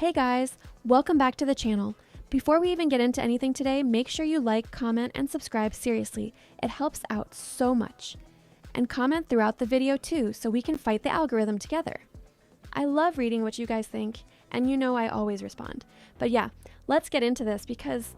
Hey guys, welcome back to the channel. Before we even get into anything today, make sure you like, comment, and subscribe seriously. It helps out so much. And comment throughout the video too, so we can fight the algorithm together. I love reading what you guys think, and you know I always respond. But yeah, let's get into this because,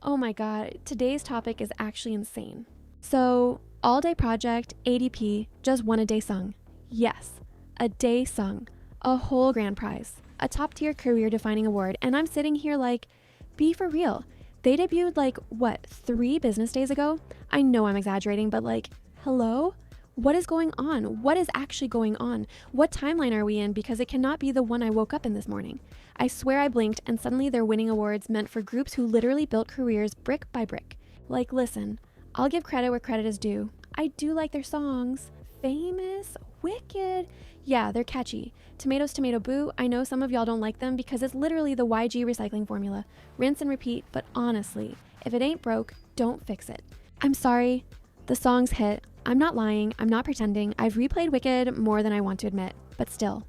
oh my god, today's topic is actually insane. So, ALLDAY PROJECT, ADP, just won a Daesang. Yes, a Daesang, a whole grand prize. A top-tier career-defining award, and I'm sitting here like, be for real. They debuted like, what, 3 business days ago? I know I'm exaggerating, but like, hello? What is going on? What is actually going on? What timeline are we in? Because it cannot be the one I woke up in this morning. I swear I blinked and suddenly they're winning awards meant for groups who literally built careers brick by brick. Like, listen, I'll give credit where credit is due. I do like their songs. Famous, wicked. Yeah, they're catchy. Tomatoes, tomato, boo. I know some of y'all don't like them because it's literally the YG recycling formula. Rinse and repeat, but honestly, if it ain't broke, don't fix it. I'm sorry, the songs hit. I'm not lying, I'm not pretending. I've replayed Wicked more than I want to admit, but still.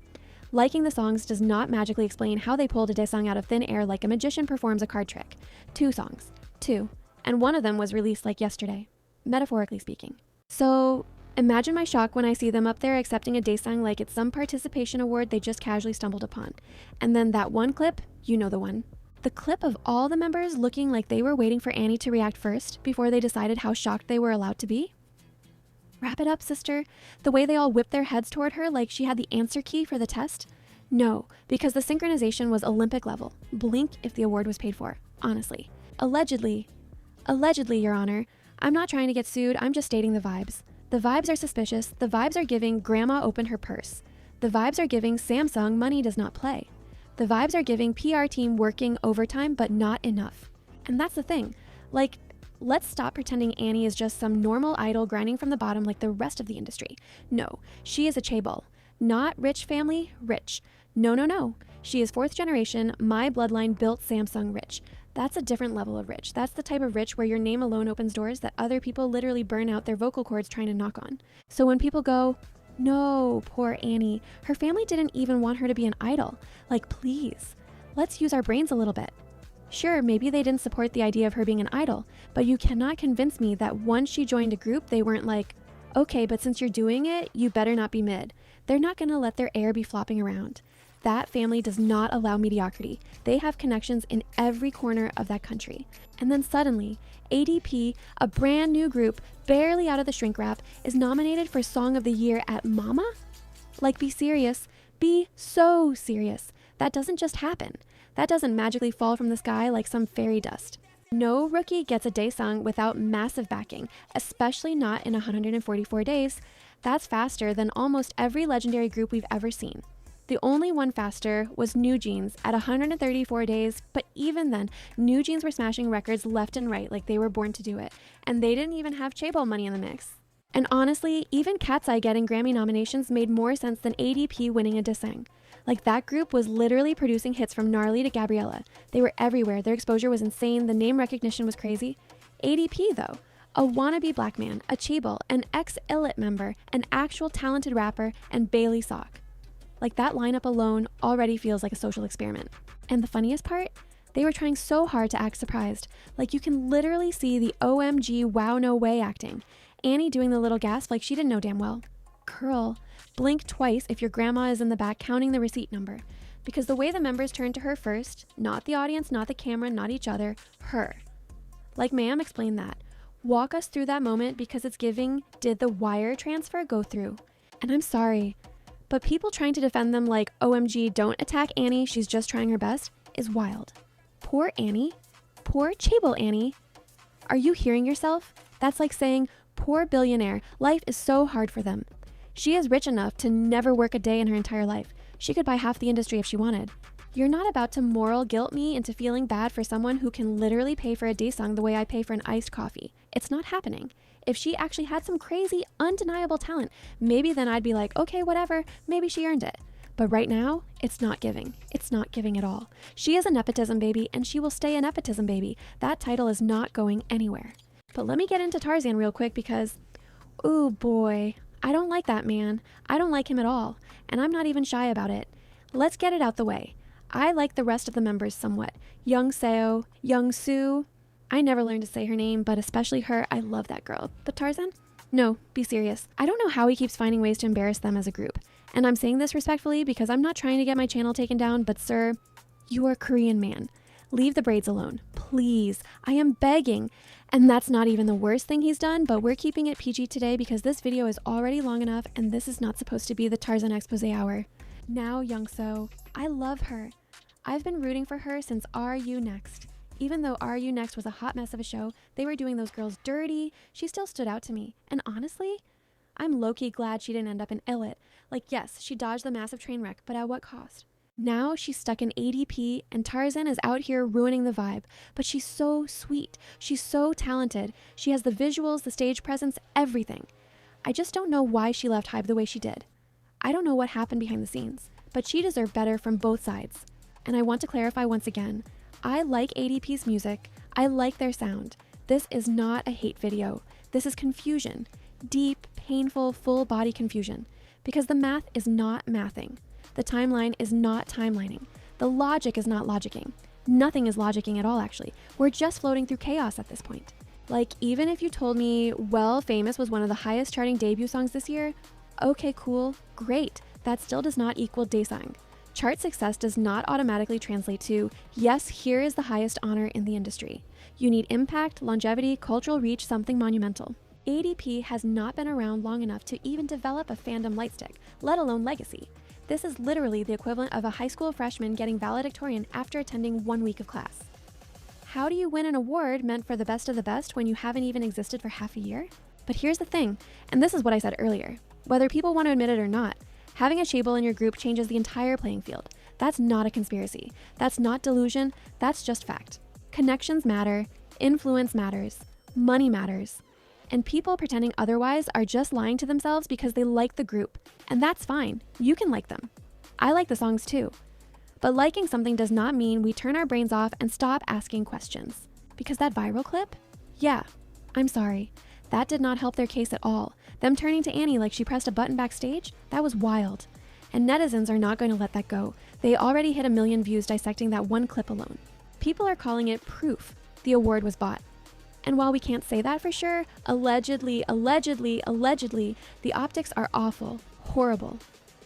Liking the songs does not magically explain how they pulled a Daesang out of thin air like a magician performs a card trick. 2 songs. 2. And one of them was released like yesterday, metaphorically speaking. So, imagine my shock when I see them up there accepting a Daesang like it's some participation award they just casually stumbled upon. And then that one clip, you know the one. The clip of all the members looking like they were waiting for Annie to react first before they decided how shocked they were allowed to be. Wrap it up, sister. The way they all whipped their heads toward her like she had the answer key for the test. No, because the synchronization was Olympic level. Blink if the award was paid for, honestly. Allegedly, Your Honor. I'm not trying to get sued, I'm just stating the vibes. The vibes are suspicious. The vibes are giving grandma opened her purse. The vibes are giving Samsung money does not play. The vibes are giving PR team working overtime but not enough. And that's the thing. Like, let's stop pretending Annie is just some normal idol grinding from the bottom like the rest of the industry. No, she is a chaebol. Not rich family, rich. No. She is 4th generation, my bloodline built Samsung rich. That's a different level of rich. That's the type of rich where your name alone opens doors that other people literally burn out their vocal cords trying to knock on. So when people go, no, poor Annie, her family didn't even want her to be an idol. Like, please, let's use our brains a little bit. Sure, maybe they didn't support the idea of her being an idol, but you cannot convince me that once she joined a group, they weren't like, okay, but since you're doing it, you better not be mid. They're not gonna let their air be flopping around. That family does not allow mediocrity. They have connections in every corner of that country. And then suddenly, ADP, a brand new group, barely out of the shrink wrap, is nominated for Song of the Year at Mama? Like, be serious. Be so serious. That doesn't just happen. That doesn't magically fall from the sky like some fairy dust. No rookie gets a Daesang without massive backing, especially not in 144 days. That's faster than almost every legendary group we've ever seen. The only one faster was New Jeans at 134 days, but even then, New Jeans were smashing records left and right like they were born to do it, and they didn't even have chaebol money in the mix. And honestly, even Cat's Eye getting Grammy nominations made more sense than ADP winning a Daesang. Like, that group was literally producing hits from Gnarly to Gabriella. They were everywhere, their exposure was insane, the name recognition was crazy. ADP though, a wannabe black man, a chaebol, an ex-Illit member, an actual talented rapper, and Bailey Sock. Like, that lineup alone already feels like a social experiment. And the funniest part? They were trying so hard to act surprised. Like, you can literally see the OMG wow no way acting. Annie doing the little gasp like she didn't know damn well. Curl. Blink twice if your grandma is in the back counting the receipt number. Because the way the members turned to her first, not the audience, not the camera, not each other, her. Like, ma'am, explain that. Walk us through that moment because it's giving, did the wire transfer go through? And I'm sorry, but people trying to defend them like, OMG, don't attack Annie, she's just trying her best, is wild. Poor Annie. Poor chaebol Annie. Are you hearing yourself? That's like saying, poor billionaire, life is so hard for them. She is rich enough to never work a day in her entire life. She could buy half the industry if she wanted. You're not about to moral guilt me into feeling bad for someone who can literally pay for a Daesang the way I pay for an iced coffee. It's not happening. If she actually had some crazy, undeniable talent, maybe then I'd be like, okay, whatever, maybe she earned it. But right now, it's not giving. It's not giving at all. She is a nepotism baby, and she will stay a nepotism baby. That title is not going anywhere. But let me get into Tarzan real quick because, ooh boy, I don't like that man. I don't like him at all, and I'm not even shy about it. Let's get it out the way. I like the rest of the members somewhat. Young Seo, Young Soo. I never learned to say her name, but especially her. I love that girl. But Tarzan? No, be serious. I don't know how he keeps finding ways to embarrass them as a group. And I'm saying this respectfully because I'm not trying to get my channel taken down, but sir, you are a Korean man. Leave the braids alone. Please. I am begging. And that's not even the worst thing he's done, but we're keeping it PG today because this video is already long enough and this is not supposed to be the Tarzan expose hour. Now, Youngso, I love her. I've been rooting for her since RU Next. Even though RU Next was a hot mess of a show, they were doing those girls dirty, she still stood out to me. And honestly, I'm low-key glad she didn't end up in Illit. Like, yes, she dodged the massive train wreck, but at what cost? Now she's stuck in ADP and Tarzan is out here ruining the vibe, but she's so sweet. She's so talented. She has the visuals, the stage presence, everything. I just don't know why she left Hybe the way she did. I don't know what happened behind the scenes, but she deserved better from both sides. And I want to clarify once again, I like ADP's music. I like their sound. This is not a hate video. This is confusion. Deep, painful, full body confusion. Because the math is not mathing. The timeline is not timelining. The logic is not logicking. Nothing is logicking at all, actually. We're just floating through chaos at this point. Like, even if you told me, well, Famous was one of the highest charting debut songs this year, okay, cool, great. That still does not equal Daesang. Chart success does not automatically translate to, yes, here is the highest honor in the industry. You need impact, longevity, cultural reach, something monumental. ADP has not been around long enough to even develop a fandom lightstick, let alone legacy. This is literally the equivalent of a high school freshman getting valedictorian after attending 1 week of class. How do you win an award meant for the best of the best when you haven't even existed for half a year? But here's the thing, and this is what I said earlier. Whether people want to admit it or not, having a chaebol in your group changes the entire playing field. That's not a conspiracy. That's not delusion. That's just fact. Connections matter. Influence matters. Money matters. And people pretending otherwise are just lying to themselves because they like the group. And that's fine. You can like them. I like the songs too. But liking something does not mean we turn our brains off and stop asking questions. Because that viral clip? Yeah, I'm sorry. That did not help their case at all. Them turning to Annie like she pressed a button backstage? That was wild. And netizens are not going to let that go. They already hit 1 million views dissecting that one clip alone. People are calling it proof the award was bought. And while we can't say that for sure, allegedly, the optics are awful, horrible.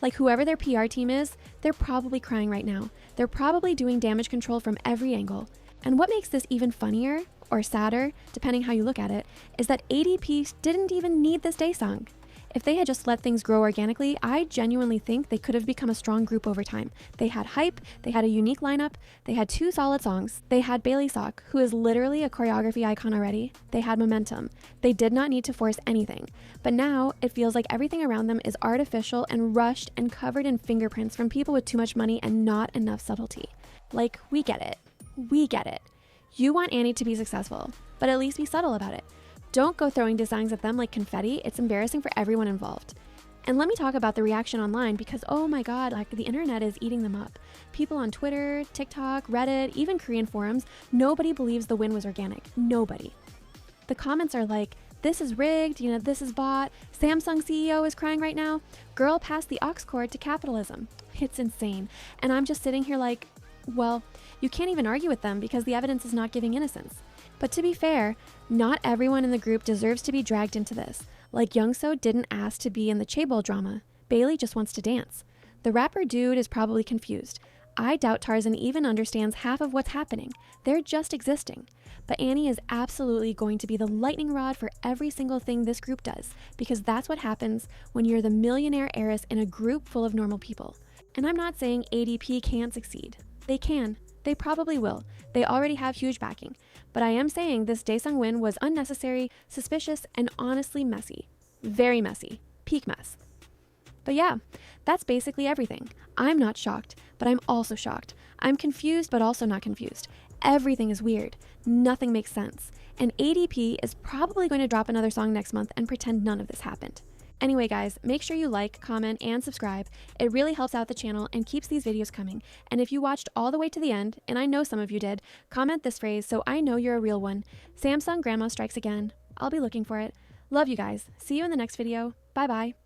Like whoever their PR team is, they're probably crying right now. They're probably doing damage control from every angle. And what makes this even funnier, or sadder, depending how you look at it, is that ADP didn't even need this Daesang. If they had just let things grow organically, I genuinely think they could have become a strong group over time. They had hype, they had a unique lineup, they had 2 solid songs, they had Bailey Sok, who is literally a choreography icon already, they had momentum. They did not need to force anything. But now, it feels like everything around them is artificial and rushed and covered in fingerprints from people with too much money and not enough subtlety. Like, we get it. We get it. You want Annie to be successful, but at least be subtle about it. Don't go throwing designs at them like confetti. It's embarrassing for everyone involved. And let me talk about the reaction online because, oh my god, like the internet is eating them up. People on Twitter, TikTok, Reddit, even Korean forums, nobody believes the win was organic. Nobody. The comments are like, this is rigged, this is bought, Samsung CEO is crying right now, girl passed the aux cord to capitalism. It's insane. And I'm just sitting here like, well, you can't even argue with them because the evidence is not giving innocence. But to be fair, not everyone in the group deserves to be dragged into this. Like Youngso didn't ask to be in the chaebol drama. Bailey just wants to dance. The rapper dude is probably confused. I doubt Tarzan even understands half of what's happening. They're just existing. But Annie is absolutely going to be the lightning rod for every single thing this group does, because that's what happens when you're the millionaire heiress in a group full of normal people. And I'm not saying ADP can't succeed. They can. They probably will. They already have huge backing. But I am saying this Daesang win was unnecessary, suspicious, and honestly messy. Very messy. Peak mess. But yeah, that's basically everything. I'm not shocked, but I'm also shocked. I'm confused, but also not confused. Everything is weird. Nothing makes sense. And ADP is probably going to drop another song next month and pretend none of this happened. Anyway guys, make sure you like, comment, and subscribe. It really helps out the channel and keeps these videos coming. And if you watched all the way to the end, and I know some of you did, comment this phrase so I know you're a real one. Samsung Grandma strikes again. I'll be looking for it. Love you guys. See you in the next video. Bye bye.